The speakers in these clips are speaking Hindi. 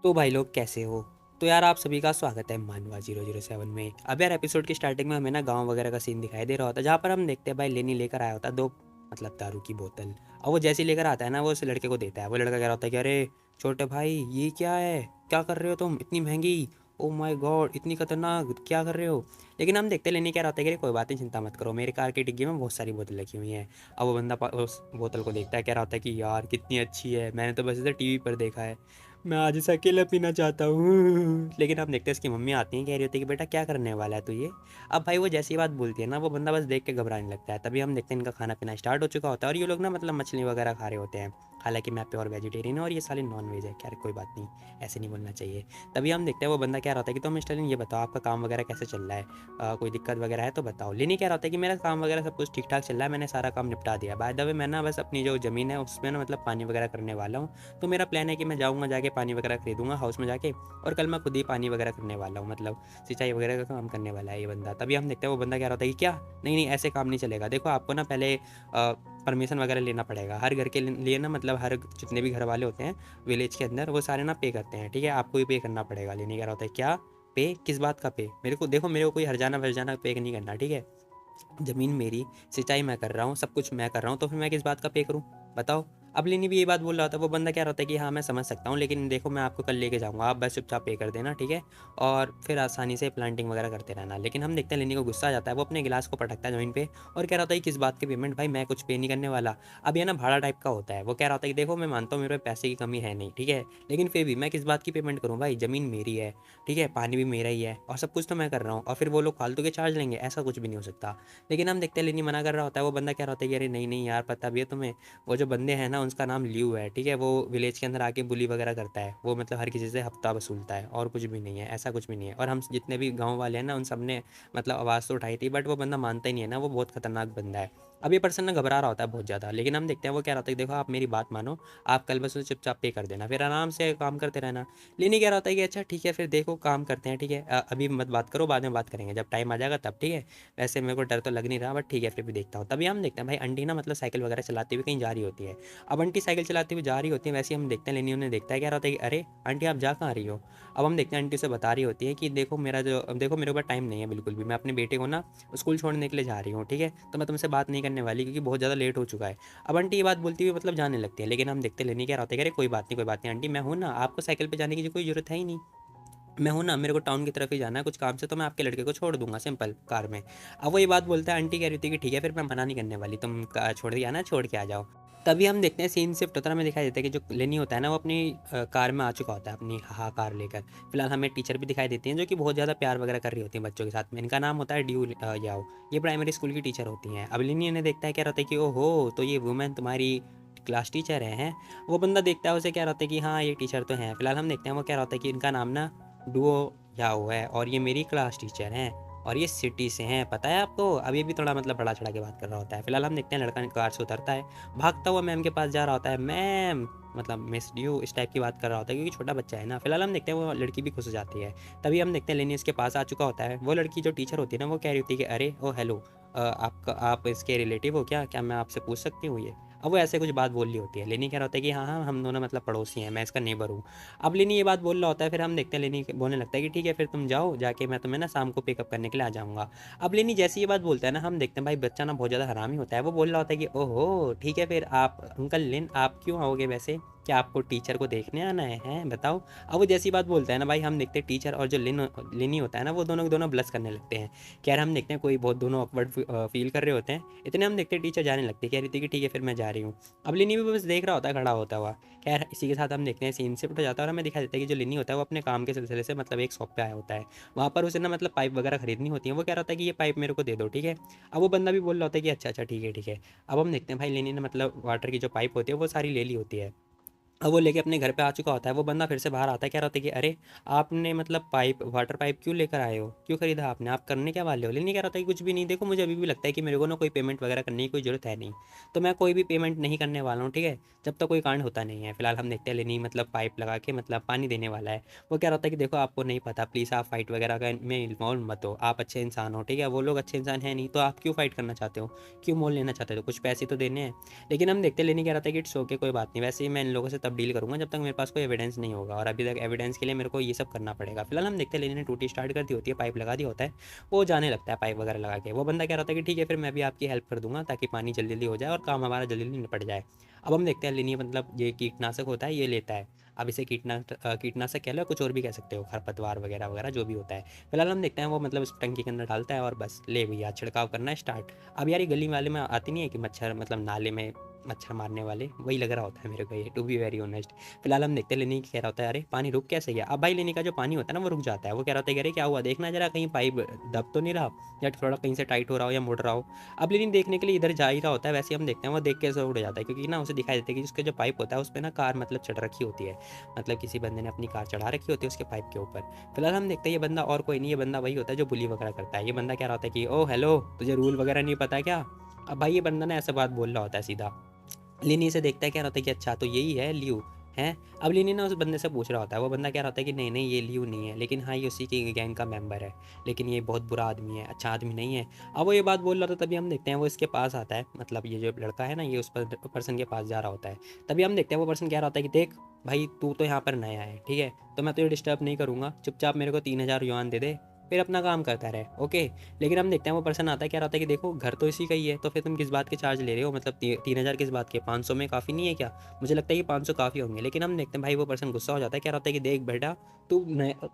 तो भाई लोग कैसे हो। तो यार आप सभी का स्वागत है मानवा 007 में। अब यार एपिसोड की स्टार्टिंग में हमें ना गांव वगैरह का सीन दिखाई दे रहा होता है, जहाँ पर हम देखते हैं भाई लेनी लेकर आया होता है दो मतलब दारू की बोतल। और वो जैसे ही लेकर आता है ना वो उस लड़के को देता है। वो लड़का कह रहा होता है कि अरे छोटे भाई ये क्या है, क्या कर रहे हो तुम, इतनी महंगी, ओ माय गॉड इतनी खतरनाक, क्या कर रहे हो। लेकिन हम देखते हैं लेनी कह रहा होता है कि अरे कोई बात नहीं, चिंता मत करो, मेरे कार की डिग्गी में बहुत सारी बोतल रखी हुई हैं। अब वो बंदा उस बोतल को देखता है, कह रहा होता है कि यार कितनी अच्छी है, मैंने तो बस इसे टीवी पर देखा है, मैं आज इसे अकेला पीना चाहता हूँ। लेकिन आप देखते हैं इसकी मम्मी आती हैं, कह रही होती है कि बेटा क्या करने वाला है तू ये। अब भाई वो जैसी बात बोलती है ना वो बंदा बस देख के घबराने लगता है। तभी हम देखते हैं इनका खाना पीना स्टार्ट हो चुका होता है और ये लोग ना मतलब मछली वगैरह खा रहे होते हैं। हालांकि मैं प्योर वेजिटेरियन हूँ और ये साले नॉन वेज है। यार कोई बात नहीं, ऐसे नहीं बोलना चाहिए। तभी हम देखते हैं वो बंदा कह रहा होता है कि तो मिस्टर लिन ये बताओ आपका काम वगैरह कैसे चल रहा है, कोई दिक्कत वगैरह है तो बताओ। लिनी कह रहा होता है कि मेरा काम वगैरह सब कुछ ठीक ठाक चल रहा है, मैंने सारा काम निपटा दिया। बाय द वे मैं ना बस अपनी जो ज़मीन है उसमें ना मतलब पानी वगैरह करने वाला हूँ। तो मेरा प्लान है कि मैं जाऊँगा जाके पानी वगैरह खरीदूँगा हाउस में जाके, और कल मैं खुद ही पानी वगैरह करने वाला हूँ, मतलब सिंचाई वगैरह का काम करने वाला है ये बंदा। तभी हम देखते हैं वो बंदा कह रहा होता है कि क्या, नहीं नहीं ऐसे काम नहीं चलेगा, देखो आपको ना पहले परमिशन वगैरह लेना पड़ेगा हर घर के लिए ना, मतलब हर जितने भी घर वाले होते हैं विलेज के अंदर वो सारे ना पे करते हैं, ठीक है, आपको ही पे करना पड़ेगा। लेने कह रहा होता है क्या पे, किस बात का पे, मेरे को देखो मेरे को कोई हरजाना वरजाना पे नहीं करना, ठीक है, ज़मीन मेरी, सिंचाई मैं कर रहा हूँ, सब कुछ मैं कर रहा हूँ, तो फिर मैं किस बात का पे करूँ, बताओ। अब लेनी भी ये बात बोल रहा था, वो बंदा क्या रहता है कि हाँ मैं समझ सकता हूँ, लेकिन देखो मैं आपको कल लेके जाऊँगा, आप बस चुपचाप पे कर देना, ठीक है, और फिर आसानी से प्लांटिंग वगैरह करते रहना। लेकिन हम देखते हैं लेनी को गुस्सा आ जाता है, वो अपने गिलास को पटकता है ज़मीन पे और कह रहा होता है किस बात की पेमेंट, भाई मैं कुछ पे नहीं करने वाला। अब ये ना भाड़ा टाइप का होता है। वो कह रहा होता है कि देखो मैं मानता हूँ मेरे पे पैसे की कमी है नहीं, ठीक है, लेकिन फिर भी मैं किस बात की पेमेंट करूँ भाई, ज़मीन मेरी है, ठीक है, पानी भी मेरा ही है और सब कुछ तो मैं कर रहा हूँ, और फिर वो लोग फालतू के चार्ज लेंगे, ऐसा कुछ भी नहीं हो सकता। लेकिन हम देखते हैं लेनी मना कर रहा होता है। वो बंदा कह रहा होता है कि अरे नहीं नहीं यार पता भी है तुम्हें, वो जो बंदे हैं ना उसका नाम ल्यू है, ठीक है, वो विलेज के अंदर आके बुली वगैरह करता है, वो मतलब हर किसी से हफ्ता वसूलता है और कुछ भी नहीं है, ऐसा कुछ भी नहीं है। और हम जितने भी गाँव वाले हैं ना उन सब ने मतलब आवाज़ तो उठाई थी, बट वो बंदा मानता ही नहीं है ना, वो बहुत खतरनाक बंदा है। अब ये पर्सन ना घबरा रहा होता है बहुत ज़्यादा। लेकिन हम देखते हैं वो कह रहा होता है कि देखो आप मेरी बात मानो, आप कल बस उसे चुपचाप पे कर देना, फिर आराम से काम करते रहना। लेनी कह रहा होता है कि अच्छा ठीक है फिर देखो काम करते हैं, ठीक है, अभी मत बात करो, बाद में बात करेंगे जब टाइम आ जाएगा तब, ठीक है। वैसे मेरे को डर तो लग नहीं रहा, बट ठीक है फिर भी देखता हूँ। तभी हम देखते हैं भाई आंटी ना मतलब साइकिल वगैरह चलाती हुई कहीं जा रही होती है। अब आंटी साइकिल चलाती हुई जा रही होती है, वैसे ही हम देखते हैं लेनी उन्हें देखता है, कह रहा होता है कि अरे आंटी आप जा कहाँ रही हो। अब हम देखते हैं आंटी उसे बता रही होती है कि देखो मेरा जो, अब देखो मेरे पास टाइम नहीं है बिल्कुल भी, मैं अपने बेटे को ना स्कूल छोड़ने के लिए जा रही हूँ, ठीक है, तो मैं तुमसे बात नहीं करने वाली क्योंकि बहुत ज़्यादा लेट हो चुका है। अब आंटी ये बात बोलती हुई मतलब जाने लगती है। लेकिन हम देखते लेनी क्या होता है, अरे कोई बात नहीं कोई बात नहीं आंटी, मैं हूँ ना, आपको साइकिल पे जाने की कोई ज़रूरत है ही नहीं, मैं हूँ ना, मेरे को टाउन की तरफ ही जाना है कुछ काम से, तो मैं आपके लड़के को छोड़ दूंगा सिंपल कार में। अब वो ये बात बोलता है, आंटी कह रही थी कि ठीक है फिर मैं मना नहीं करने वाली, तुम छोड़ के आना, छोड़ के आ जाओ। तभी हम देखते हैं सीन शिफ्ट होता है, हमें दिखाई देता है कि जो लेनी होता है ना वो अपनी कार में आ चुका होता है, अपनी हा कार लेकर। फिलहाल हमें टीचर भी दिखाई देती हैं जो कि बहुत ज़्यादा प्यार वगैरह कर रही होती हैं बच्चों के साथ में। इनका नाम होता है ड्यू याओ। ये प्राइमरी स्कूल की टीचर होती हैं। अब लेनी इन्हें देखता है, क्या रहता है कि ओहो तो ये वुमेन तुम्हारी क्लास टीचर हैं। वो बंदा देखता है उसे, क्या रहता है कि हाँ ये टीचर तो हैं। फिलहाल हम देखते हैं वो क्या रहता है कि इनका नाम ना डुओ याओ है और ये मेरी क्लास टीचर हैं और ये सिटी से हैं, पता है आपको। अब ये भी थोड़ा मतलब बड़ा चढ़ा के बात कर रहा होता है। फिलहाल हम देखते हैं लड़का कार से उतरता है, भागता हुआ मैम के पास जा रहा होता है, मैम मतलब मिस ड्यू इस टाइप की बात कर रहा होता है क्योंकि छोटा बच्चा है ना। फिलहाल हम देखते हैं वो लड़की भी खुश हो जाती है। तभी हम देखते हैं लेनी इसके पास आ चुका होता है। वो लड़की जो टीचर होती है ना वो कह रही होती है कि अरे ओ हेलो, आपका आप इसके रिलेटिव हो क्या, क्या मैं आपसे पूछ सकती हूँ ये। अब वो ऐसे कुछ बात बोल रही होती है। लेनी कह रहा होता है कि हाँ हाँ हम दोनों मतलब पड़ोसी हैं, मैं इसका नेबर हूँ। अब लेनी ये बात बोल रहा होता है। फिर हम देखते हैं लेनी बोलने लगता है कि ठीक है फिर तुम जाओ जाके, मैं तुम्हें ना शाम को पिकअप करने के लिए आ जाऊँगा। अब लेनी जैसे ये बात बोलता है ना हम देखते हैं भाई बच्चा ना बहुत ज़्यादा हरामी होता है। वो बोल रहा होता है कि ओहो ठीक है फिर आप अंकल लिन आप क्यों आओगे वैसे, क्या आपको टीचर को देखने आना है हैं बताओ। अब वो जैसी बात बोलता है ना भाई हम देखते हैं टीचर और जो लिनी होता है ना वो दोनों के दोनों ब्लश करने लगते हैं। क्या हम देखते हैं कोई बहुत दोनों ऑकवर्ड फील कर रहे होते हैं। इतने हम देखते हैं टीचर जाने लगती है, कह रही थी कि ठीक है फिर मैं जा रही हूँ। अब लिनी भी बस देख रहा होता है खड़ा होता हुआ। खैर इसी के साथ हम देखते हैं सीन शिफ्ट हो जाता है और हमें दिखा देता है कि जो लिनी होता है वो अपने काम के सिलसिले से मतलब एक शॉप पे आया होता है। वहाँ पर उसे ना मतलब पाइप वगैरह खरीदनी होती है। वो कह रहा होता है कि ये पाइप मेरे को दे दो, ठीक है। अब वो बंदा भी बोल रहा होता है कि अच्छा अच्छा ठीक है ठीक है। अब हम देखते हैं भाई लिनी ने मतलब वाटर की जो पाइप होती है वो सारी ले ली होती है। अब वो लेके अपने घर पे आ चुका होता है। वो बंदा फिर से बाहर आता है, कह रहा होता है कि अरे आपने मतलब पाइप वाटर पाइप क्यों लेकर आए हो, क्यों खरीदा आपने, आप करने क्या वाले हो। लेकिन कह रहा होता है कि कुछ भी नहीं, देखो मुझे अभी भी लगता है कि मेरे को ना कोई पेमेंट वगैरह करने की कोई ज़रूरत है नहीं, तो मैं कोई भी पेमेंट नहीं करने वाला हूँ, ठीक है, जब तक कोई कांड होता नहीं है। फिलहाल हम देखते हैं लेनी मतलब पाइप लगा के मतलब पानी देने वाला है। वो कह रहा होता है कि देखो आपको नहीं पता, प्लीज़ आप फाइट वगैरह का में इन्वॉल्व मत हो, आप अच्छे इंसान हो, ठीक है, वो लोग अच्छे इंसान है नहीं, तो आप क्यों फाइट करना चाहते हो, क्यों मोल लेना चाहते हो, कुछ पैसे तो देने हैं। लेकिन हम देखते लेनी कह रहा था कि इट्स ओके कोई बात नहीं, वैसे ही मैं इन लोगों से तब डील करूँगा जब तक मेरे पास कोई एविडेंस नहीं होगा, और अभी तक एविडेंस के लिए मेरे को ये सब करना पड़ेगा। फिलहाल हम देखते हैं लेनी ने टूटी स्टार्ट कर दी होती है, पाइप लगा दिया होता है, वो जाने लगता है पाइप वगैरह लगा के। वो बंदा कह रहा था कि ठीक है फिर मैं भी आपकी हेल्प कर दूंगा ताकि पानी जल्दी जल्दी हो जाए और काम हमारा जल्दी जल्दी निपट जाए। अब हम देखते हैं लेनी मतलब ये कीटनाशक होता है ये लेता है। अब इसे कीटनाशक कह लो, कुछ और भी कह सकते हो, खरपतवार वगैरह वगैरह जो भी होता है। फिलहाल हम देखते हैं वो मतलब उस टंकी के अंदर डालता है और बस ले भैया छिड़काव करना है स्टार्ट। अब यार ये गली वाले में आती नहीं है कि मच्छर मतलब नाले में मच्छर मारने वाले, वही लग रहा होता है मेरे को ये, टू बी वेरी ऑनेस्ट। फिलहाल हम देखते हैं लेनी कह रहा होता है अरे पानी रुक कैसे गया। अब भाई लेनी का जो पानी होता है ना वो रुक जाता है। वो कह रहा होता है कि अरे क्या हुआ देखना जरा, कहीं पाइप दब तो नहीं रहा या थोड़ा कहीं से टाइट हो रहा हो या मुड़ रहा हो। अब लेनी देखने के लिए इधर जा ही रहा होता है, वैसे हम देखते हैं वो देख के ऐसे उड़ जाता है, क्योंकि ना उसे दिखाई देता है कि उसका जो पाइप होता है उस पर ना कार मतलब चढ़ रखी होती है, मतलब किसी बंदे ने अपनी कार चढ़ा रखी होती है उसके पाइप के ऊपर। फिलहाल हम देखते हैं ये बंदा और कोई नहीं, ये बंदा वही होता है जो बुली वगैरह करता है। ये बंदा कह रहा होता है कि ओ हेलो तुझे रूल वगैरह नहीं पता क्या। अब भाई ये बंदा ना ऐसा बात बोल रहा होता है सीधा। लिनी से देखता है, कह रहा होता है कि अच्छा तो यही है लियू हैं। अब लिनी ना उस बंदे से पूछ रहा होता है, वो बंदा कह रहा होता है कि नहीं नहीं ये लियू नहीं है, लेकिन हाँ ये उसी की गैंग का मेंबर है, लेकिन ये बहुत बुरा आदमी है, अच्छा आदमी नहीं है। अब वो ये बात बोल रहा था, तभी हम देखते हैं वो इसके पास आता है, मतलब ये जो लड़का है ना ये उस पर्सन के पास जा रहा होता है। तभी हम देखते हैं वो पर्सन कह रहा होता है कि देख भाई तू तो यहाँ पर नया है ठीक है, तो मैं तुझे डिस्टर्ब नहीं करूँगा, चुपचाप मेरे को 3,000 युआन दे दे, फिर अपना काम करता रहे ओके। लेकिन हम देखते हैं वो पर्सन आता है, कह रहा होता है कि देखो घर तो इसी का ही है, तो फिर तुम किस बात के चार्ज ले रहे हो, मतलब 3,000 किस बात के, 500 में काफ़ी नहीं है क्या। मुझे लगता है कि 500 काफ़ी होंगे। लेकिन हम देखते हैं भाई वो पर्सन गुस्सा हो जाता है, कह रहा होता है कि देख बेटा तू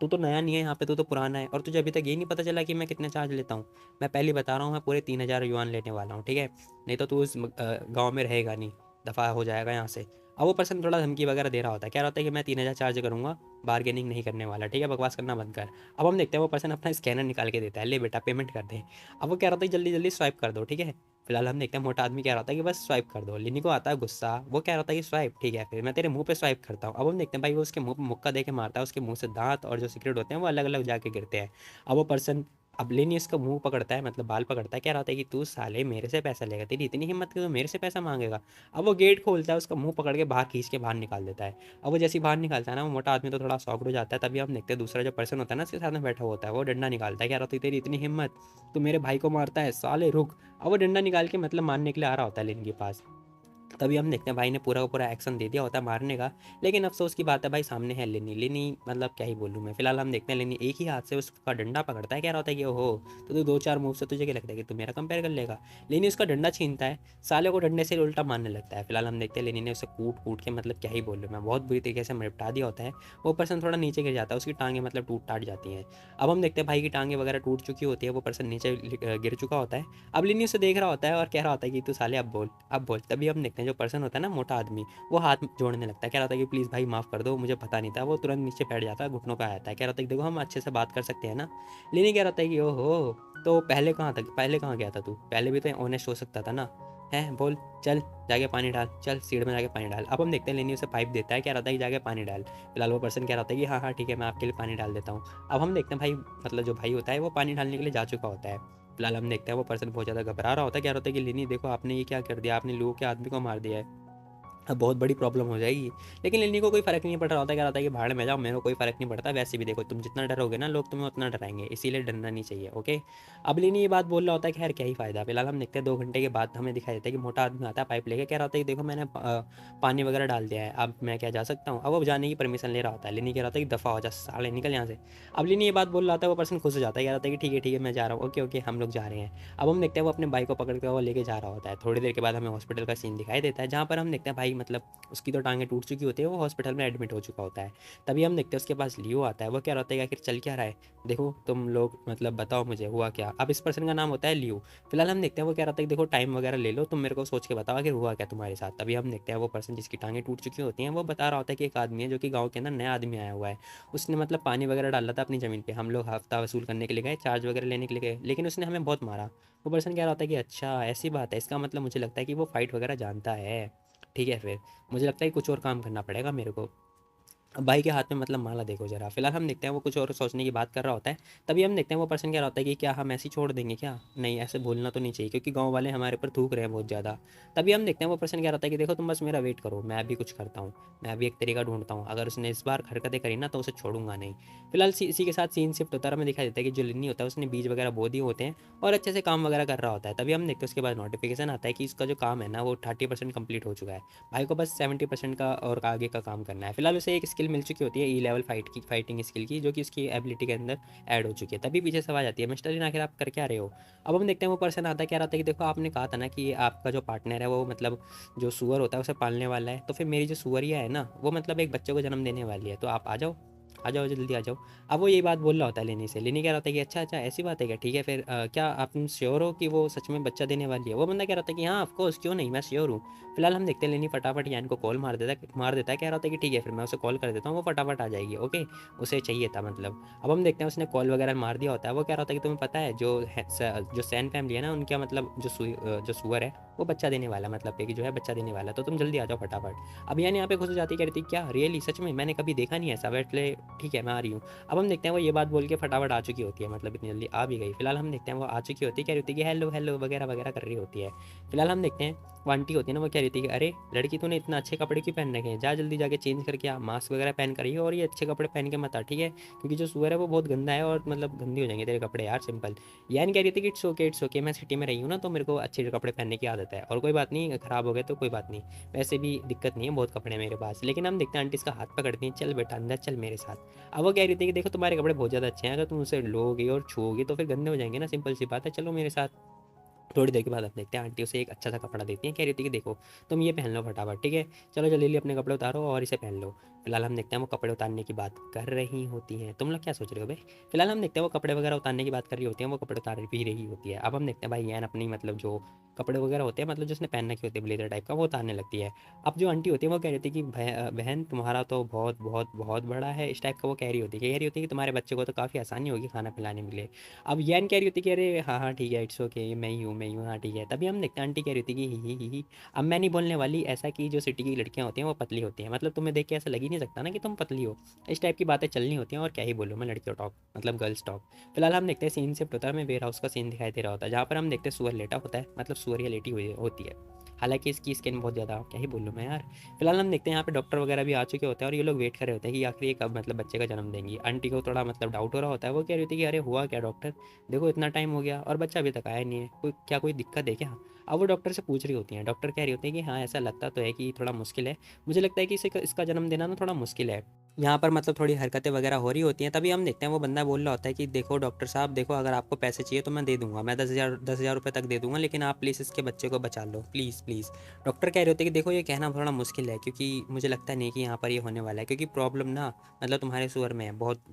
तो नया नहीं है यहाँ पे, तू तो पुराना है, और तुझे अभी तक ये नहीं पता चला कि मैं कितने चार्ज लेता हूँ। मैं पहले बता रहा हूँ मैं पूरे 3,000 युआन लेने वाला हूँ ठीक है, नहीं तो तू इस गाँव में रहेगा नहीं, दफ़ा हो जाएगा यहाँ से। अब वो पर्सन थोड़ा धमकी वगैरह दे रहा होता है, कह रहा होता है कि मैं 3,000 चार्ज करूँगा, बार्गेनिंग नहीं करने वाला ठीक है, बकवास करना बंद कर। अब हम देखते हैं वो पर्सन अपना स्कैनर निकाल के देता है, ले बेटा पेमेंट कर दे। अब वो कह रहा था कि जल्दी जल्दी स्वाइप कर दो ठीक है। फिलहाल हम देखते हैं मोटा आदमी कह रहा था कि बस स्वाइप कर दो। लिनी को आता है गुस्सा, वो कह रहा था कि स्वाइप ठीक है फिर मैं तेरे मुंह पे स्वाइप करता हूँ। अब हम देखते हैं भाई वो उसके मुंह पे मुक्का दे के मारता है, उसके मुंह से दांत और जो सिगरेट होते हैं वो अलग अलग जाके गिरते हैं। अब वो पर्सन अब लेनी उसका मुंह पकड़ता है, मतलब बाल पकड़ता है, कह रहा था कि तू साले मेरे से पैसा लेगा, तेरी इतनी हिम्मत कि तू मेरे से पैसा मांगेगा। अब वो गेट खोलता है, उसका मुंह पकड़ के बाहर खींच के बाहर निकाल देता है। अब वो जैसे ही बाहर निकालता है ना वो मोटा आदमी तो थोड़ा शॉक्ड हो जाता है। तभी हम देखते हैं दूसरा जो पर्सन होता है ना उसके साथ में बैठा होता है, वो डंडा निकालता है, कह रहा था तेरी इतनी हिम्मत तू मेरे भाई को मारता है साले रुक। अब वो डंडा निकाल के मतलब मारने के लिए आ रहा होता है लेन के पास। तभी हम देखते हैं भाई ने पूरा का पूरा एक्शन दे दिया होता है मारने का। लेकिन अफसोस की बात है भाई सामने है लेनी, लेनी मतलब क्या ही बोलूँ मैं। फिलहाल हम देखते हैं लेनी एक ही हाथ से उसका डंडा पकड़ता है, कह रहा होता है कि ओहो तो तू 2-4 मूव से तुझे क्या लगता है कि तू मेरा कंपेयर कर लेगा। लेनी उसका डंडा छीनता है, साले को डंडे से उल्टा मारने लगता है। फिलहाल हम देखते हैं लेनी ने उसे कूट कूट के मतलब क्या ही बोल मैं बहुत बुरी तरीके से निपटा दिया होता है। वो पर्सन थोड़ा नीचे गिर जाता है, उसकी टांगें मतलब टूट टाट जाती हैं। अब हम देखते हैं भाई की टांगें वगैरह टूट चुकी होती है, वो पर्सन नीचे गिर चुका होता है। अब लिनी उसे देख रहा होता है और कह रहा होता है कि तू साले अब बोल अब बोल। तभी हम देखते हैं जो पर्सन होता है ना मोटा आदमी, वो हाथ जोड़ने लगता है, कह रहा था कि प्लीज़ भाई माफ़ कर दो मुझे पता नहीं था। वो तुरंत नीचे बैठ जाता है, घुटनों पे आ जाता है, कह रहा था कि देखो हम अच्छे से बात कर सकते हैं ना। लेनी कह रहा था कि ओहो तो पहले कहाँ था, पहले कहाँ गया था तू, पहले भी तो ऑनेस्ट हो सकता था ना, है बोल चल जाके पानी डाल, चल सीढ़ में जाके पानी डाल। अब हम देखते हैं लेनी उसे पाइप देता है, कह रहा था कि जाके पानी डाल। फिलहाल वो पर्सन कह रहा था कि हाँ हाँ ठीक है मैं आपके लिए पानी डाल देता हूँ। अब हम देखते हैं भाई मतलब जो भाई होता है वो पानी डालने के लिए जा चुका होता है। फिलहाल हम देखते हैं वो पर्सन बहुत ज़्यादा घबरा रहा होता है, कह रहा होता है कि लेनी देखो आपने ये क्या कर दिया, आपने लोगों के आदमी को मार दिया है, अब बहुत बड़ी प्रॉब्लम हो जाएगी। लेकिन लिनी को कोई फ़र्क नहीं पड़ रहा होता, कह रहा था कि भाड़ में जाओ मेरे को कोई फ़र्क नहीं पड़ता, वैसे भी देखो तुम जितना डरोगे ना लोग तुम्हें उतना डराएंगे, इसीलिए डरना नहीं चाहिए ओके। अब लिनी ये बात बोल रहा होता है, खैर क्या ही फ़ायदा। फिलहाल हम देखते हैं 2 घंटे के बाद हमें दिखाई देता है कि मोटा आदमी आता है पाइप लेके, कह रहा होता है कि देखो मैंने पानी वगैरह डाल दिया है, अब मैं क्या जा सकता हूँ। अब वो जाने की परमिशन ले रहा होता है, लिनी कह रहा था कि दफ़ा हो जा साले निकल यहाँ से। अब लिनी ये बात बोल रहा था, वो पर्सन खुश हो जाता है, कह रहा था कि ठीक है मैं जा रहा हूँ, ओके ओके हम लोग जा रहे हैं। अब हम देखते हैं वो अपने बाइक को पकड़ के वो लेके जा रहा होता है। थोड़ी देर के बाद हमें हॉस्पिटल का सीन दिखाई देता है, जहाँ पर हम देखते हैं भाई मतलब उसकी तो टांगें टूट चुकी होती है, वो हॉस्पिटल में एडमिट हो चुका होता है। तभी हम देखते हैं उसके पास लियो आता है, वो क्या होता है कि आखिर चल क्या रहा है, देखो तुम लोग मतलब बताओ मुझे हुआ क्या। अब इस पर्सन का नाम होता है लियो। फिलहाल हम देखते हैं वो कह रहा था कि देखो टाइम वगैरह ले लो, तुम मेरे को सोच के बताओ आखिर हुआ क्या तुम्हारे साथ। तभी हम देखते हैं वो पर्सन जिसकी टांगें टूट चुकी होती हैं वो बता रहा होता है कि एक आदमी है जो कि गाँव के अंदर नया आदमी आया हुआ है, उसने मतलब पानी वगैरह डाला था अपनी ज़मीन पर, हम लोग हफ्ता वसूल करने के लिए गए, चार्ज वगैरह लेने के लिए गए, लेकिन उसने हमें बहुत मारा। वो पर्सन कह रहा होता है कि अच्छा ऐसी बात है, इसका मतलब मुझे लगता है कि वो फाइट वगैरह जानता है, ठीक है फिर मुझे लगता है कि कुछ और काम करना पड़ेगा मेरे को। अब भाई के हाथ में मतलब माला देखो ज़रा। फिलहाल हम देखते हैं वो कुछ और सोचने की बात कर रहा होता है। तभी हम देखते हैं वो पर्सन कह रहा होता है कि क्या हम ऐसे ही छोड़ देंगे क्या? नहीं, ऐसे बोलना तो नहीं चाहिए क्योंकि गाँव वाले हमारे ऊपर थूक रहे हैं बहुत ज़्यादा। तभी हम देखते हैं वो पर्सन कह रहा होता है कि देखो तुम बस मेरा वेट करो, मैं अभी कुछ करता हूँ, मैं अभी एक तरीका ढूँढता हूँ। अगर उसने इस बार हरकतें करी ना तो उसे छोड़ूँगा नहीं। फिलहाल इसी के साथ सीन शिफ्ट होता है और हमें दिखाई देता है कि जो लिन्नी होता है उसने बीज वगैरह बो दिए होते हैं और अच्छे से काम वगैरह कर रहा होता है। तभी हम देखते हैं उसके बाद नोटिफिकेशन आता है कि इसका जो काम है ना वो 30% कंप्लीट हो चुका है। भाई को बस 70% का और आगे का काम करना है। फिलहाल उसे एक स्किल मिल चुकी होती है ई लेवल फाइटिंग स्किल की, जो कि उसकी एबिलिटी के अंदर ऐड हो चुकी है। तभी पीछे से आवाज आती है, मिस्टर इन आखिर आप कर क्या रहे हो? अब हम देखते हैं वो पर्सन आता है, क्या रहता है कि देखो आपने कहा था ना कि आपका जो पार्टनर है वो मतलब जो सुअर होता है उसे पालने वाला है, तो फिर मेरी जो सुअरिया है ना वो मतलब एक बच्चे को जन्म देने वाली है, तो आप आ जाओ जल्दी आ जाओ। अब वो ये बात बोल रहा होता है लेनी से, लेनी कह रहा होता है कि अच्छा अच्छा ऐसी बात है क्या, ठीक है फिर क्या आप श्योर हो कि वो सच में बच्चा देने वाली है? वो बंदा कह रहा था कि हाँ ऑफकोर्स, क्यों नहीं, मैं श्योर हूँ। फिलहाल हम देखते हैं लेनी फटाफट यान को कॉल मार देता है, कह रहा होता है कि ठीक है फिर मैं उसे कॉल कर देता हूँ, वो फटाफट आ जाएगी, ओके। उसे चाहिए था मतलब। अब हम देखते हैं उसने कॉल वगैरह मार दिया होता है। वो कह रहा होता है कि तुम्हें पता है जो सैन फैमिली है ना उनका मतलब जो सुअर है वो बच्चा देने वाला, मतलब कि जो है बच्चा देने वाला, तो तुम जल्दी आ जाओ फटाफट। अब यानी यहाँ पे खुश हो जाती है, कह रही थी क्या रियली सच में, मैंने कभी देखा नहीं ऐसा, बैठ ले ठीक है मैं आ रही हूँ। अब हम देखते हैं वो ये बात बोल के फटाफट आ चुकी होती है, मतलब इतनी जल्दी आ भी गई। फिलहाल हम देखते हैं वो आ चुकी होती है, कह रही होती है कि हेलो हेलो वगैरह वगैरह कर रही होती है। फिलहाल हम देखते हैं वो आंटी होती है ना, वो कह रही थी कि अरे लड़की तूने इतना अच्छे कपड़े क्यों पहन रखे हैं, जा जल्दी जाके चेंज करके आ, मास्क वगैरह पहन कर, और ये अच्छे कपड़े पहन के मत आ, ठीक है, क्योंकि जो सुअर है वो बहुत गंदा है और मतलब गंदी हो जाएंगे तेरे कपड़े यार, सिंपल। यान कह रही थी कि इट्स ओके, मैं सिटी में रही हूँ ना तो मेरे को अच्छे कपड़े पहनने की आदत है, और कोई बात नहीं खराब हो गए तो कोई बात नहीं, वैसे भी दिक्कत नहीं है, बहुत कपड़े हैं मेरे पास। लेकिन हम देखते हैं आंटी इसका हाथ पकड़ती हैं, चल बेटा अंदर चल मेरे साथ। अब वो कह रही थी कि देखो तुम्हारे कपड़े बहुत ज़्यादा अच्छे हैं, अगर तुम उसे लोगे और छूओगे तो फिर गंदे हो जाएंगे ना, सिंपल सी बात है, चलो मेरे साथ। थोड़ी देर के बाद आप देखते हैं आंटी उसे एक अच्छा सा कपड़ा देती है, कह रही थी कि देखो तुम ये पहन लो फटाफट, ठीक है, चलो जल्दी जल्दी अपने कपड़े उतारो और इसे पहन लो। फिलहाल हम देखते हैं वो कपड़े उतारने की बात कर रही होती हैं। तुम लोग क्या सोच रहे हो भाई? फिलहाल हम देखते हैं वो कपड़े वगैरह उतारने की बात कर रही होती हैं, वो कपड़े उतार भी रही होती है। अब हम देखते हैं भाई यान अपनी मतलब जो कपड़े वगैरह होते हैं, मतलब जिसने पहन रखी होती है ब्लेजर टाइप का, वो उतारने लगती है। अब जो आंटी होती है वो कह रही थी कि बहन तुम्हारा तो बहुत बहुत बहुत बड़ा है, इस टाइप का वो कह रही होती है, कह रही होती है कि तुम्हारे बच्चे को तो काफ़ी आसानी होगी खाना खिलाने के लिए। अब यैन कह रही होती कि अरे हाँ हाँ ठीक है इट्स ओके, मैं ही हूँ हाँ ठीक है। तभी हम देखते हैं आंटी कह रही थी कि ही। अब मैं नहीं बोलने वाली ऐसा कि जो सिटी की लड़कियाँ होती हैं वो पतली होती हैं, मतलब तुम्हें देख के ऐसा लग ही नहीं सकता ना कि तुम पतली हो, इस टाइप की बातें चलनी होती हैं। और क्या ही बोलूँ मैं, लड़कियों टॉक मतलब गर्ल्स टॉक। फिलहाल हम देखते हैं सीन शिफ्ट होता है, हमें वेयर हाउस का सीन दिखाई दे रहा होता है, जहाँ पर हम देखते हैं सुअर लेटा होता है, मतलब सुअर या लेटी हुई होती है। हालांकि इसकी स्किन बहुत ज़्यादा, क्या ही बोलूँ मैं यार। फिलहाल हम देखते हैं यहाँ पे डॉक्टर वगैरह भी आ चुके होते हैं और ये लोग वेट कर रहे होते हैं कि आखिर ये कब मतलब बच्चे का जन्म देंगी। आंटी को थोड़ा मतलब डाउट हो रहा होता है, वो कह रही होती है कि अरे हुआ क्या डॉक्टर, देखो इतना टाइम हो गया और बच्चा अभी तक आया नहीं है, कोई दिक्कत है क्या? अब वो डॉक्टर से पूछ रही होती हैं, डॉक्टर कह रही होती है कि हाँ ऐसा लगता तो है कि थोड़ा मुश्किल है, मुझे लगता है कि इसे इसका जन्म देना ना थोड़ा मुश्किल है। यहाँ पर मतलब थोड़ी हरकतें वगैरह हो रही होती हैं। तभी हम देखते हैं वो बंदा बोल रहा होता है कि देखो डॉक्टर साहब देखो, अगर आपको पैसे चाहिए तो मैं दे दूंगा, मैं 10,000 रुपये तक दे दूंगा, लेकिन आप प्लीज़ इसके बच्चे को बचा लो प्लीज़ प्लीज़। डॉक्टर कह रहे होते हैं कि देखो ये कहना थोड़ा मुश्किल है, क्योंकि मुझे लगता नहीं कि यहाँ पर ये होने वाला है, क्योंकि प्रॉब्लम ना मतलब तुम्हारे सुअर में है, बहुत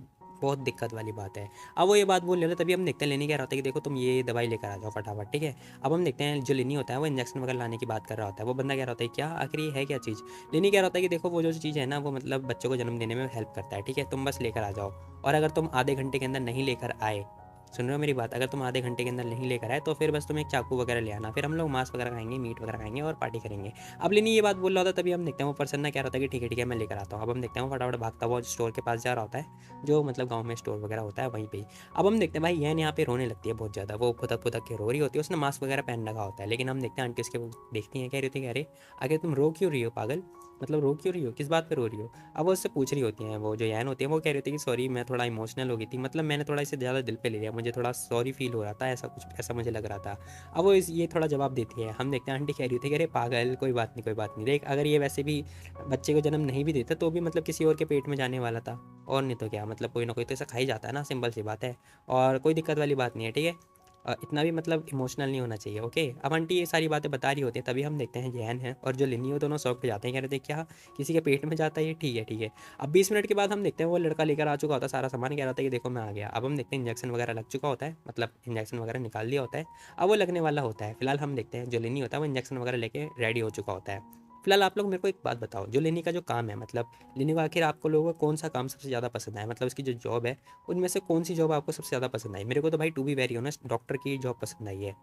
बहुत दिक्कत वाली बात है। अब वो ये बात बोल रहे थे, तभी हम देखते हैं लेनी कह रहा होता है कि देखो तुम ये दवाई लेकर आ जाओ फटाफट, ठीक है। अब हम देखते हैं जो लेनी होता है वो इंजेक्शन वगैरह लाने की बात कर रहा होता है, वो बंदा कह रहा होता है क्या आखिर ये है क्या चीज़? लेनी कह रहा होता है कि देखो वो जो चीज़ है ना वो मतलब बच्चों को जन्म देने में हेल्प करता है, ठीक है, तुम बस लेकर आ जाओ। और अगर तुम आधे घंटे के अंदर नहीं लेकर आए, सुन रहे हो मेरी बात, अगर तुम आधे घंटे के अंदर नहीं लेकर आए तो फिर बस तुम एक चाकू वगैरह ले आना, फिर हम लोग मांस वगैरह खाएंगे, मीट वगैरह खाएंगे और पार्टी करेंगे। अब लेनी ये बात बोल रहा होता है, तभी हम देखते हैं वो पर्सन ना क्या होता है कि ठीक है मैं लेकर आता हूँ। अब हम देखते हैं वो फटाफट भागता हुआ स्टोर के पास जा रहा होता है, जो मतलब गाँव में स्टोर वगैरह होता है वहीं पे ही। अब हम देखते हैं भाई यह यहाँ पे रोने लगती है बहुत ज़्यादा, वो फुदक फुदक के रो रही होती है, उसने मास्क वगैरह पहन रखा होता है, लेकिन हम देखते हैं आंटी उसके देखती हैं, कह रही थी कि अरे आगे तुम रो क्यों रही हो पागल, मतलब रो क्यों रही हो, किस बात पे रो रही हो? अब वो उससे पूछ रही होती हैं, वो जो यैन होती है वो कह रही होती है कि सॉरी मैं थोड़ा इमोशनल हो गई थी, मतलब मैंने थोड़ा इसे ज़्यादा दिल पे ले लिया, मुझे थोड़ा सॉरी फील हो रहा था, ऐसा कुछ ऐसा मुझे लग रहा था। अब वो ये थोड़ा जवाब देती है। हम देखते हैं आंटी कह रही थी कि अरे पागल कोई बात नहीं कोई बात नहीं, देख अगर ये वैसे भी बच्चे को जन्म नहीं भी देता तो भी मतलब किसी और के पेट में जाने वाला था, और नहीं तो क्या, मतलब कोई ना कोई तो ऐसा खा ही जाता है ना, सिंपल सी बात है, और कोई दिक्कत वाली बात नहीं है, ठीक है। इतना भी मतलब इमोशनल नहीं होना चाहिए, ओके। अब आंटी ये सारी बातें बता रही होती है, तभी हम देखते हैं जैन है और जो लिनी हो दोनों शौक पे जाते हैं, कह रहे थे क्या किसी के पेट में जाता है ये, ठीक है ठीक है। अब 20 मिनट के बाद हम देखते हैं वो लड़का लेकर आ चुका होता है सारा सामान, कह रहा था कि देखो मैं आ गया। अब हम देखते हैं इंजेक्शन वगैरह लग चुका होता है, मतलब इंजेक्शन वगैरह निकाल दिया होता है, अब वो लगने वाला होता है। फिलहाल हम देखते हैं जो लिनी होता है वो इंजेक्शन वगैरह लेके रेडी हो चुका होता है। फिलहाल आप लोग मेरे को एक बात बताओ, जो लेनी का जो काम है, मतलब लेनी को आखिर आपको लोगों को कौन सा काम सबसे ज़्यादा पसंद आया, मतलब उसकी जो जॉब है उनमें से कौन सी जॉब आपको सबसे ज़्यादा पसंद आई? मेरे को तो भाई to be very honest doctor की जॉब पसंद आई है।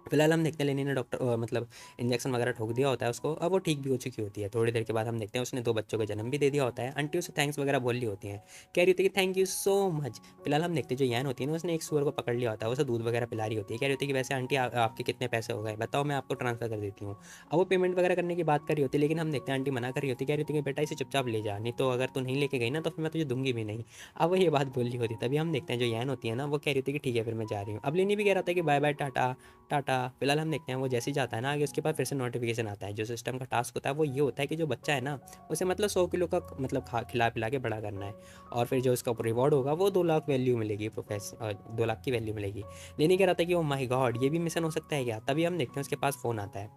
फिलहाल हम देखते हैं लेनी ने डॉक्टर मतलब इंजेक्शन वगैरह ठोक दिया होता है उसको। अब वो ठीक भी हो चुकी होती है। थोड़ी देर के बाद हम देखते हैं उसने 2 बच्चों का जन्म भी दे दिया होता है। आंटी उसे थैंक्स वगैरह बोल रही होती हैं, कह रही होती है कि थैंक यू सो मच। फिलहाल हम देखते हैं जो यैन होती है ना, उसने एक सूअर को पकड़ लिया होता है, उसे दूध वगैरह पिला रही होती है। कह रही होती है कि वैसे आंटी आपके कितने पैसे हो गए बताओ, मैं आपको ट्रांसफर कर देती हूँ। अब वो पेमेंट वगैरह करने की बात कर रही होती है, लेकिन हम देखते हैं आंटी मना कर रही होती है। कह रही होती है कि बेटा इसे चुपचाप ले जा, नहीं तो अगर तू नहीं लेके गई ना तो फिर मैं तुझे दूंगी भी नहीं। अब वो ये बात बोल रही होती है। तभी हम देखते हैं जो यैन होती है ना, वो कह रही होती है कि ठीक है फिर मैं जा रही हूँ। अब लेनी भी कह रहा था कि बाय बाय टाटा टाटा। फिलहाल हम देखते हैं वो जैसे ही जाता है ना आगे, उसके पास फिर से नोटिफिकेशन आता है। जो सिस्टम का टास्क होता है वो ये होता है कि जो बच्चा है ना, उसे मतलब 100 किलो का मतलब खिला पिला के बड़ा करना है। और फिर जो उसका रिवॉर्ड होगा वो 2 लाख वैल्यू मिलेगी, 2 लाख की वैल्यू मिलेगी। लेनी कह रहा था कि ओ माई गॉड ये भी मिशन हो सकता है क्या। तभी हम देखते हैं उसके पास फ़ोन आता है।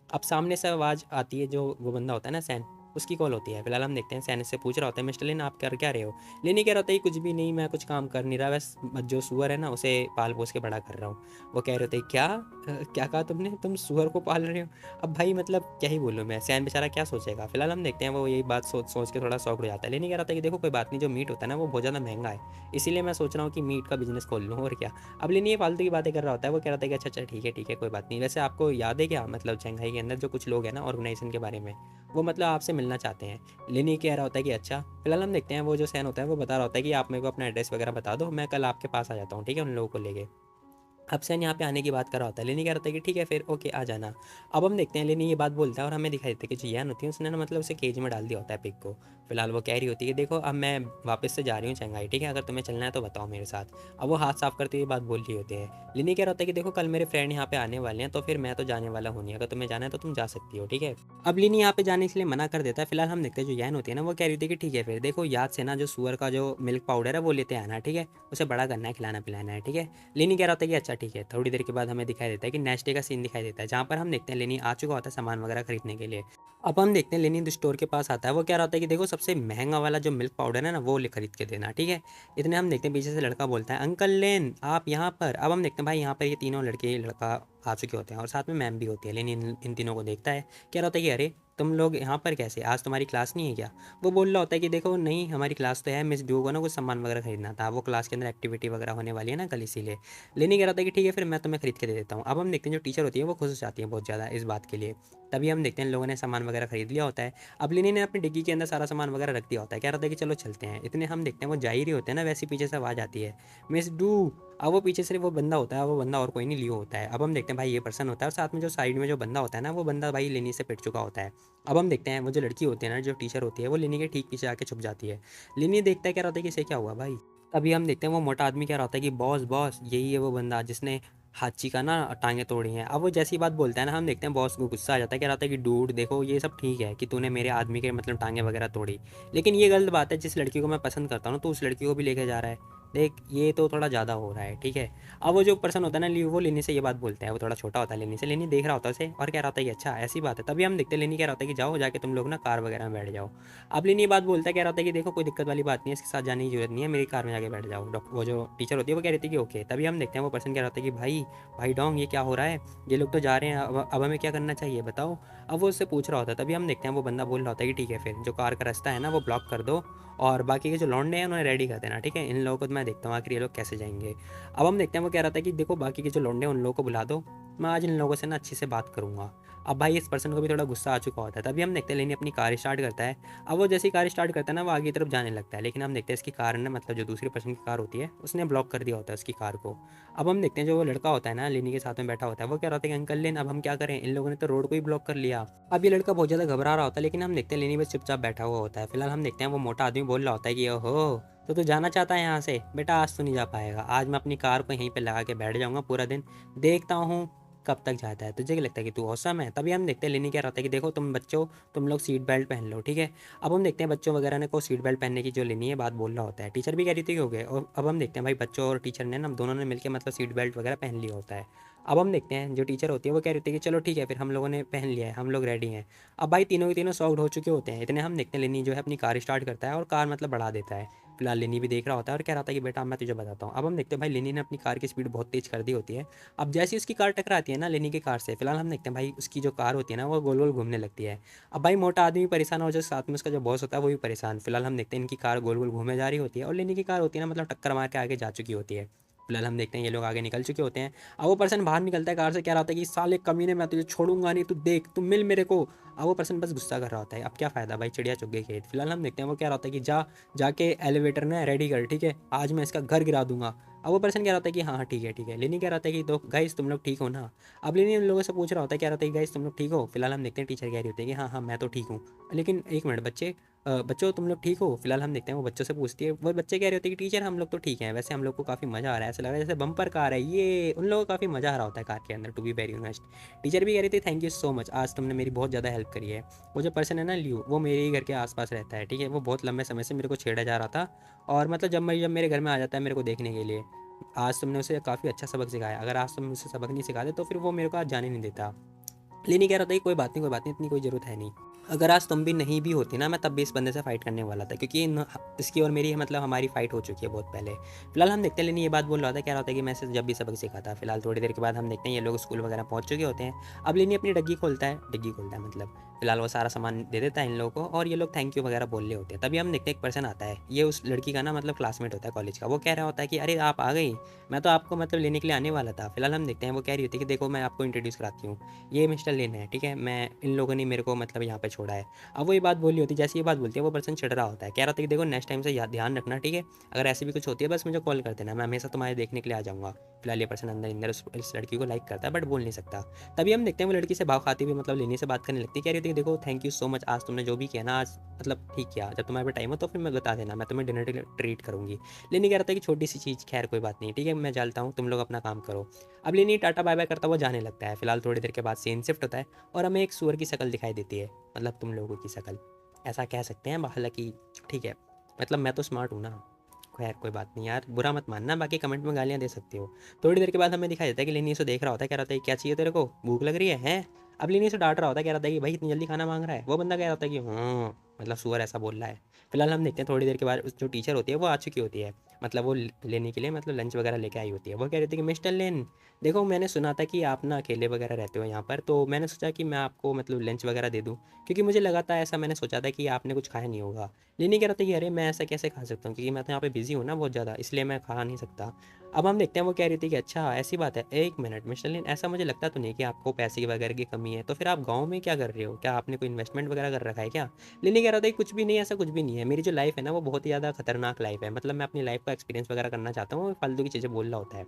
अब सामने से आवाज़ आती है, जो वो बंदा होता है ना सैन, उसकी कॉल होती है। फिलहाल हम देखते हैं सैन इससे पूछ रहा होता है मिस्टर लिन आप कर क्या रहे हो। लेनी कह रहा होता है कुछ भी नहीं, मैं कुछ काम कर नहीं रहा, बस जो सुअर है ना उसे पाल पोस के बड़ा कर रहा हूँ। वो कह रहे होते क्या क्या कहा तुमने, तुम सुअर को पाल रहे हो। अब भाई मतलब क्या ही बोलूँ मैं, सैन बेचारा क्या सोचेगा। फिलहाल हम देखते हैं वो यही बात सोच सोच के थोड़ा शॉक हो जाता है। लेनी कह रहा था कि देखो कोई बात नहीं, जो मीट होता है ना वो बहुत ज़्यादा महंगा है, इसीलिए मैं सोच रहा हूँ कि मीट का बिजनेस खोल लूँ और क्या। अब लेनी ये फालतू की बातें कर रहा होता है। वो कह रहा था कि अच्छा अच्छा ठीक है कोई बात नहीं। वैसे आपको याद है क्या, मतलब शंघाई के अंदर जो कुछ लोग हैं ना ऑर्गेनाइजेशन के बारे में, वो मतलब आपसे मिलना चाहते हैं। लेनी कह रहा होता है कि अच्छा। फिलहाल हम देखते हैं वो जो सैन होता है वो बता रहा होता है कि आप मेरे को अपना एड्रेस वगैरह बता दो, मैं कल आपके पास आ जाता हूँ, ठीक है, उन लोगों को लेके। अब सैन यहाँ पे आने की बात कर रहा होता है। लेनी कह रहा था कि ठीक है फिर ओके आ जाना। अब हम देखते हैं लेनी ये बात बोलता है और हमें दिखाई देता है कि जो यैन होती है उसने ना मतलब उसे केज में डाल दिया होता है पिग को। फिलहाल वो कह रही होती है कि देखो अब मैं वापस से जा रही हूँ चंगाई, ठीक है, अगर तुम्हें चलना है तो बताओ मेरे साथ। अब वो हाथ साफ करते हुए बात बोल रही होती है। लेनी कह रहा होता है कि देखो कल मेरे फ्रेंड यहाँ पे आने वाले हैं तो फिर मैं तो जाने वाला हूँ नहीं, अगर तुम्हें जाना है तो तुम जा सकती हो, ठीक है। अब लिनी यहाँ पे जाने के लिए मना कर देता है। फिलहाल हम देखते हैं जो यैन होती है ना वो कह रही थी कि ठीक है फिर देखो याद से ना जो सुअर का जो मिल्क पाउडर है वो लेते आना, ठीक है, उसे बड़ा करना है, खिलाना पिलाना है, ठीक है। लेनी कह रहा था कि अच्छा ठीक है। थोड़ी देर के बाद हमें दिखाई देता है कि नेक्स्ट डे का सीन दिखाई देता है, जहाँ पर हम देखते हैं लेनी आ चुका होता है सामान वगैरह खरीदने के लिए। अब हम देखते हैं लेनी स्टोर के पास आता है। वो कह रहा होता है कि देखो सबसे महंगा वाला जो मिल्क पाउडर है ना वो खरीद के देना, ठीक है। इतने हम देखते हैं पीछे से लड़का बोलता है अंकल लेन आप यहाँ पर। अब हम देखते हैं भाई यहाँ पर ये तीनों लड़के लड़का आ चुके होते हैं और साथ में मैम भी होती है। लेनी इन तीनों को देखता है, कह रहा होता है कि अरे तुम लोग यहाँ पर कैसे, आज तुम्हारी क्लास नहीं है क्या। वो बोल रहा होता है कि देखो नहीं हमारी क्लास तो है, मिस ड्यू को ना कुछ सामान वगैरह खरीदना था, वो क्लास के अंदर एक्टिविटी वगैरह होने वाली है ना कल, इसीलिए। लेनी कह रहा था कि ठीक है फिर मैं तुम्हें खरीद के दे देता हूँ। अब हम देखते हैं जो टीचर होती है वो खुश हो जाती है बहुत ज़्यादा इस बात के लिए। तभी हम देखते हैं इन लोगों ने सामान वगैरह खरीद लिया होता है। अब लेनी ने अपनी डिग्गी के अंदर सारा सामान वगैरह रख दिया होता है। कह रहा था कि चलो चलते हैं। इतने हम देखते हैं वो जा ही रहे होते हैं ना, वैसे पीछे से आवाज़ आती है मिस डू। अब वो पीछे से वो बंदा होता है, वो बंदा और कोई नहीं लियो होता है। अब हम देखते हैं भाई ये पर्सन होता है और साथ में जो साइड में जो बंदा होता है ना वो बंदा भाई लेनी से पिट चुका होता है। अब हम देखते हैं वो जो लड़की होती है ना, जो टीचर होती है, वो लेनी के ठीक पीछे आके छुप जाती है। लेनी देखता है, कह रहा होता है कि इसे क्या हुआ भाई। तभी हम देखते हैं वो मोटा आदमी कह रहा होता है कि बॉस बॉस यही है वो बंदा जिसने हाथी का ना टांगे तोड़ी हैं। अब वो जैसी बात बोलता है ना, हम देखते हैं बॉस को गुस्सा आ जाता है, कह रहा था कि डूड देखो ये सब ठीक है कि तूने मेरे आदमी के मतलब टांगे वगैरह तोड़ी, लेकिन ये गलत बात है, जिस लड़की को मैं पसंद करता हूँ तो उस लड़की को भी लेके जा रहा है, देख ये तो थोड़ा ज़्यादा हो रहा है, ठीक है। अब वो जो पर्सन होता है ना वो लेनी से ये बात बोलता है, वो थोड़ा छोटा होता है लेनी से। लेनी देख रहा होता है उसे और कह रहा होता है कि अच्छा ऐसी बात है। तभी हम देखते हैं लेनी कह रहा होता है कि जाओ जाके तुम लोग ना कार वगैरह में बैठ जाओ। अब लेनी ये बात बोलता है, कह रहा होता है कि देखो कोई दिक्कत वाली बात नहीं है, इसके साथ जाने की जरूरत नहीं है, मेरी कार में जाके बैठ जाओ। वो जो टीचर होती है वो कह रही थी कि ओके। तभी हम देखते हैं वो पर्सन कह रहा होता है कि भाई भाई डोंग ये क्या हो रहा है, ये लोग तो जा रहे हैं, अब हमें क्या करना चाहिए बताओ। अब वो उससे पूछ रहा होता है। तभी हम देखते हैं वो बंदा बोल रहा होता है कि ठीक है फिर जो कार का रास्ता है ना वो ब्लॉक कर दो और बाकी के जो लौंडे हैं उन्हें रेडी कर देना, ठीक है, इन लोगों को तो मैं देखता हूँ आखिर ये लोग कैसे जाएंगे। अब हम देखते हैं वो कह रहा था कि देखो बाकी के जो लौंडे हैं उन लोगों को बुला दो, मैं आज इन लोगों से ना अच्छे से बात करूँगा। अब भाई इस पर्सन को भी थोड़ा गुस्सा आ चुका होता है। तभी हम देखते हैं लेनी अपनी कार स्टार्ट करता है। अब वो जैसी कार स्टार्ट करता है ना वो आगे की तरफ जाने लगता है, लेकिन हम देखते हैं इसकी कार ने मतलब जो दूसरी पर्सन की कार होती है उसने ब्लॉक कर दिया होता है उसकी कार को। अब हम देखते हैं जो वो लड़का होता है ना लेनी के साथ में बैठा होता है, वो कह रहा था कि अंकल लेन अब हम क्या करें, इन लोगों ने तो रोड को ही ब्लॉक कर लिया। अब ये लड़का बहुत ज़्यादा घबरा रहा होता है, लेकिन हम देखते हैं लेनी बस चुपचाप बैठा हुआ होता है। फिलहाल हम देखते हैं वो मोटा आदमी बोल रहा होता है कि ओहो तो तू जाना चाहता है यहाँ से, बेटा आज तो नहीं जा पाएगा, आज मैं अपनी कार को यहीं पे लगा के बैठ जाऊँगा पूरा दिन, देखता हूँ कब तक जाता है, तुझे क्या लगता है कि तू औसम है। तभी हम देखते हैं लेनी क्या रहता है कि देखो तुम बच्चों तुम लोग सीट बेल्ट पहन लो, ठीक है। अब हम देखते हैं बच्चों वगैरह ने को सीट बेल्ट पहनने की जो लेनी है बात बोल रहा होता है, टीचर भी कह रही थी कि हो गए। और अब हम देखते हैं भाई बच्चों और टीचर ने ना दोनों ने मिलकर मतलब सीट बेल्ट वगैरह पहन लिया होता है। अब हम देखते हैं जो टीचर होती है वो कह रही थी कि चलो ठीक है फिर हम लोगों ने पहन लिया है, हम लोग रेडी हैं। अब भाई तीनों के तीनों सॉफ्ट हो चुके होते हैं। इतने हम देखते हैं लेनी जो है अपनी कार स्टार्ट करता है और कार मतलब बढ़ा देता है। फिलहाल लेनी भी देख रहा होता है और कह रहा था कि बेटा मैं तुझे बताता हूँ। अब हम देखते हैं भाई लेनी ने अपनी कार की स्पीड बहुत तेज़ कर दी होती है। अब जैसे ही उसकी कार टकराती है ना लेनी की कार से, फिलहाल हम देखते हैं भाई उसकी जो कार होती है ना वो गोल गोल घूमने लगती है। अब भाई मोटा आदमी भी परेशान हो, जो साथ में उसका जो बॉस होता है वो भी परेशान। फिलहाल हम देखते हैं इनकी कार गोल गोल घूमे जा रही होती है और लेनी की कार होती है ना मतलब टक्कर मार के आगे जा चुकी होती है। फिलहाल हम देखते हैं ये लोग आगे निकल चुके होते हैं। अब वो पर्सन बाहर निकलता है कार से, कह रहा होता है कि साले कमीने, मैं तुझे छोड़ूंगा नहीं, तू देख, तू मिल मेरे को। अब वो पर्सन बस गुस्सा कर रहा होता है, अब क्या फ़ायदा भाई, चिड़िया चुग गई खेत। फिलहाल हम देखते हैं वो कह रहा होता है कि जा जाके एलिवेटर ना रेडी कर, ठीक है, आज मैं इसका घर गिरा दूंगा। अब वो पर्सन कह रहा होता है कि हाँ हाँ ठीक है ठीक है। लेनी कह रहा होता है कि तो गाइस तुम लोग ठीक हो ना। अब लेनी उन लोगों से पूछ रहा होता है, कह रहा होता है कि गाइस तुम लोग ठीक हो। फिलहाल हम देखते हैं टीचर कह रही होती है कि हाँ हाँ मैं तो ठीक हूँ, लेकिन एक मिनट बच्चे, बच्चों तुम लोग ठीक हो। फिलहाल हम देखते हैं वो बच्चों से पूछती है, वो बच्चे कह रहे होते हैं कि टीचर हम लोग तो ठीक हैं, वैसे हम लोग को काफ़ी मज़ा आ रहा है, ऐसा लग रहा है जैसे बम्पर कार है ये, उन लोगों को काफ़ी मज़ा आ रहा होता है कार के अंदर, to be very honest. Teacher भी कह रही थी थैंक यू सो मच, आज तुमने मेरी बहुत ज़्यादा हेल्प करी है। वो जो पर्सन है ना लियो, वो मेरे ही घर के आसपास रहता है, ठीक है, वो बहुत लंबे समय से मेरे को छेड़ा जा रहा था, और मतलब जब मेरे घर में आ जाता है मेरे को देखने के लिए, आज तुमने उसे काफ़ी अच्छा सबक सिखाया, अगर आज तुम उसे सबक नहीं सिखाते तो फिर वो मेरे को आज जाने नहीं देता। लेनी कह रहा था कि कोई बात नहीं कोई बात नहीं, इतनी कोई ज़रूरत है नहीं, अगर आज तुम भी नहीं भी होती ना मैं तब भी इस बंदे से फाइट करने वाला था, क्योंकि इसकी और मेरी मतलब हमारी फाइट हो चुकी है बहुत पहले। फिलहाल हम देखते हैं लेनी ये बात बोल रहा था, कह रहा होता है कि मैं इसे जब भी सबक सिखाता। फिलहाल थोड़ी देर के बाद हम देखते हैं ये लोग स्कूल वगैरह पहुंच चुके होते हैं। अब लेनी अपनी डिग्गी खोलता है मतलब, फिलहाल वो सारा सामान दे देता है इन लोगों को, और ये लोग थैंक यू वगैरह बोल रहे होते हैं। तभी हम देखते हैं एक पर्सन आता है, ये उस लड़की का ना मतलब क्लासमेट होता है कॉलेज का। वो कह रहा होता है कि अरे आप आ गई, मैं तो आपको मतलब लेने के लिए आने वाला था। फिलहाल हम देखते हैं वो कह रही होती है कि देखो मैं आपको इंट्रोड्यूस कराती हूँ, ये मिस्टर लिन है, ठीक है, मैं इन लोगों ने मेरे को मतलब यहाँ पे छोड़ा है। अब वो ये बात बोली होती है, जैसे ये बात बोलती है वो पर्सन चिढ़ रहा होता है, कह रहा था कि देखो नेक्स्ट टाइम से ध्यान रखना, ठीक है, अगर ऐसी भी कुछ होती है बस मुझे कॉल कर देना, मैं हमेशा तुम्हारे देखने के लिए आ जाऊँगा। फिलहाल ये पर्सन अंदर अंदर इस लड़की को लाइक करता है बट बोल नहीं सकता। तभी हम देखते हैं वो लड़की से भाव खाती हुई मतलब लेने से बात करने लगती है, कह रही थी कि देखो थैंक यू सो मच, आज तुमने जो भी किया ना आज मतलब ठीक किया, जब तुम्हारे पे टाइम हो तो फिर मैं बता देना, मैं तुम्हें डिनर ट्रीट करूँगी। लेनी कह रहा था कि छोटी सी चीज़, खैर कोई बात नहीं, ठीक है मैं चलता हूँ, तुम लोग अपना काम करो। अब लेनी टाटा बाय बाय करता हुआ जाने लगता है। फिलहाल थोड़ी देर के बाद सीन शिफ्ट होता है और हमें एक सुअर की शक्ल दिखाई देती है, मतलब तुम लोगों की शक्ल ऐसा कह सकते हैं, हालांकि ठीक है, मतलब मैं तो स्मार्ट हूँ ना। खैर कोई बात नहीं यार, बुरा मत मानना, बाकी कमेंट में गालियाँ दे सकते हो। थोड़ी देर के बाद हमें दिखाई देता है कि लिनी इसे देख रहा होता है, कह रहा था क्या चाहिए तेरे को, भूख लग रही है हैं। अब लिनी इसे डांट रहा होता है, कह रहा था कि भाई इतनी जल्दी खाना मांग रहा है। वो बंदा कह रहा था कि मतलब सुअर ऐसा बोल रहा है। फिलहाल हम देखते हैं थोड़ी देर के बाद जो टीचर होती है वो आ चुकी होती है, मतलब वो लेने के लिए मतलब लंच वगैरह लेके आई होती है। वो कह रही थी कि मिस्टर लेन, देखो मैंने सुना था कि आप ना अकेले वगैरह रहते हो यहाँ पर, तो मैंने सोचा कि मैं आपको मतलब लंच वगैरह दे दूँ, क्योंकि मुझे लगा था ऐसा, मैंने सोचा था कि आपने कुछ खाया नहीं होगा। लेनी कह रहा था कि अरे मैं ऐसा कैसे खा सकता हूँ, क्योंकि मैं तो यहाँ पे बिजी हूँ ना बहुत ज़्यादा, इसलिए मैं खा नहीं सकता। अब हम देखते हैं वो कह रही थी कि अच्छा ऐसी बात है, एक मिनट मिस्टर लिन, ऐसा मुझे लगता तो नहीं कि आपको पैसे की वगैरह की कमी है, तो फिर आप गाँव में क्या कर रहे हो, क्या आपने कोई इन्वेस्टमेंट वगैरह कर रखा है क्या। लिनी कह रहा था कि कुछ भी नहीं, ऐसा कुछ भी नहीं है, मेरी जो लाइफ है ना वो बहुत ही ज़्यादा खतरनाक लाइफ है, मतलब मैं अपनी लाइफ का एक्सपीरियंस वगैरह करना चाहता हूँ, फालतू की चीज़ें बोल रहा होता है।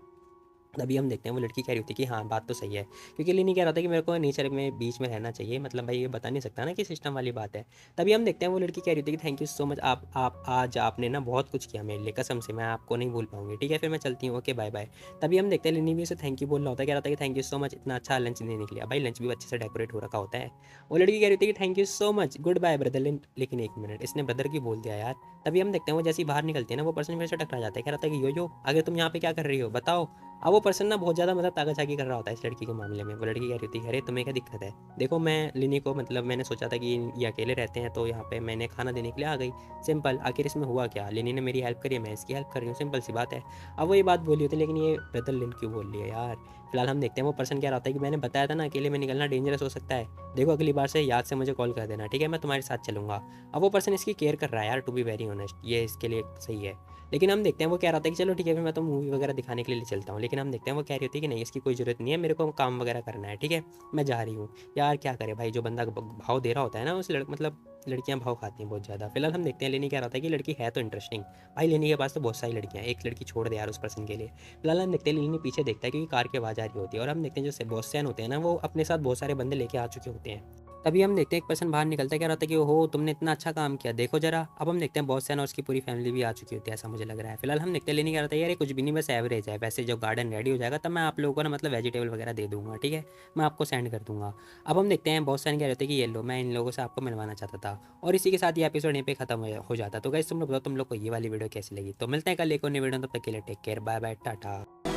तभी हम देखते हैं वो लड़की कह रही होती है कि हाँ बात तो सही है, क्योंकि लिनी कह रहा था कि मेरे को नेचर में बीच में रहना चाहिए, मतलब भाई ये बता नहीं सकता ना कि सिस्टम वाली बात है। तभी हम देखते हैं वो लड़की कह रही थी कि थैंक यू सो मच, आप आज आपने ना बहुत कुछ किया मेरे लिए, कसम से मैं आपको नहीं भूल पाऊंगी, ठीक है फिर मैं चलती हूँ, ओके बाय बाय। तभी हम देखते हैं लिनी भी उसे थैंक यू बोल रहा होता है, कह रहा था कि थैंक यू सो मच, इतना अच्छा लंच देने के लिए। भाई लंच भी अच्छे से डेकोरेट हो रखा होता है। वो लड़की कह रही थी कि thank you so much, good bye brother Lin, लेकिन एक मिनट, इसने ब्रदर की बोल दिया यार। तभी हम देखते हैं वो जैसे ही बाहर निकलती है ना वो पर्सन फिर से टकरा जाता है, कह रहा था कि यो आगे तुम यहाँ पे क्या कर रही हो बताओ। अब वो पर्सन ना बहुत ज़्यादा मतलब ताकाझाकी कर रहा होता है इस लड़की के मामले में। वो लड़की कह रही थी अरे तुम्हें क्या दिक्कत है, देखो मैं लिनी को मतलब मैंने सोचा था कि ये अकेले रहते हैं तो यहाँ पे मैंने खाना देने के लिए आ गई, सिंपल, आखिर इसमें हुआ क्या, लिनी ने मेरी हेल्प करी है, मैं इसकी हेल्प कर रही हूँ, सिंपल सी बात है। अब वो ये बात बोली होती है, लेकिन ये ब्रदर लिन क्यों बोल रही है यार। फिलहाल हम देखते हैं वो पर्सन क्या रहता है कि मैंने बताया था ना अकेले में निकलना डेंजरस हो सकता है, देखो अगली बार से याद से मुझे कॉल कर देना, ठीक है मैं तुम्हारे साथ चलूँगा। अब वो पर्सन इसकी केयर कर रहा है यार, टू बी वेरी ऑनेस्ट, ये इसके लिए सही है। लेकिन हम देखते हैं वो कह रहा था कि चलो ठीक है फिर मैं तो मूवी वगैरह दिखाने के लिए चलता हूँ, लेकिन हम देखते हैं वो कह रही होती है कि नहीं इसकी कोई ज़रूरत नहीं है, मेरे को काम वगैरह करना है, ठीक है मैं जा रही हूँ। यार क्या करे भाई, जो बंदा भाव दे रहा होता है ना उस मतलब लड़कियां भाव खाती हैं बहुत ज़्यादा। फिलहाल हम देखते हैं लेनी कह रहा था कि लड़की है तो इंटरेस्टिंग, भाई लेनी के पास तो बहुत सारी लड़कियां हैं, एक लड़की छोड़ दे यार उस पर्सन के लिए। फिलहाल हम देखते हैं लेनी पीछे देखता है क्योंकि कार की आवाज़ आ रही होती है, और हम देखते हैं जो बॉसैन होते हैं ना वो अपने साथ बहुत सारे बंदे लेके आ चुके होते हैं। तभी हम देखते हैं एक पर्सन बाहर निकलता है, कह रहा था कि ओहो तुमने इतना अच्छा काम किया, देखो जरा। अब हम देखते हैं बॉस सैन और उसकी पूरी फैमिली भी आ चुकी होती है, ऐसा मुझे लग रहा है। फिलहाल हम देखते हैं लेनी कह रहा था यार ये कुछ भी नहीं, बस एवरेज है, वैसे जब गार्डन रेडी हो जाएगा तब मैं आप लोगों को ना मतलब वेजिटेबल वगैरह दे दूंगा, ठीक है मैं आपको सेंड कर दूंगा। अब हम देखते हैं बॉस सैन कह रहे थे कि ये लो, मैं इन लोगों से आपको मिलवाना चाहता था, और इसी के साथ ये एपिसोड यहीं पे खत्म हो जाता। तो गाइस तुम लोग बताओ तुम लोग को ये वाली वीडियो कैसी लगी, तो मिलते हैं कल एक और नई वीडियो, तब तक के लिए take care, bye bye Tata.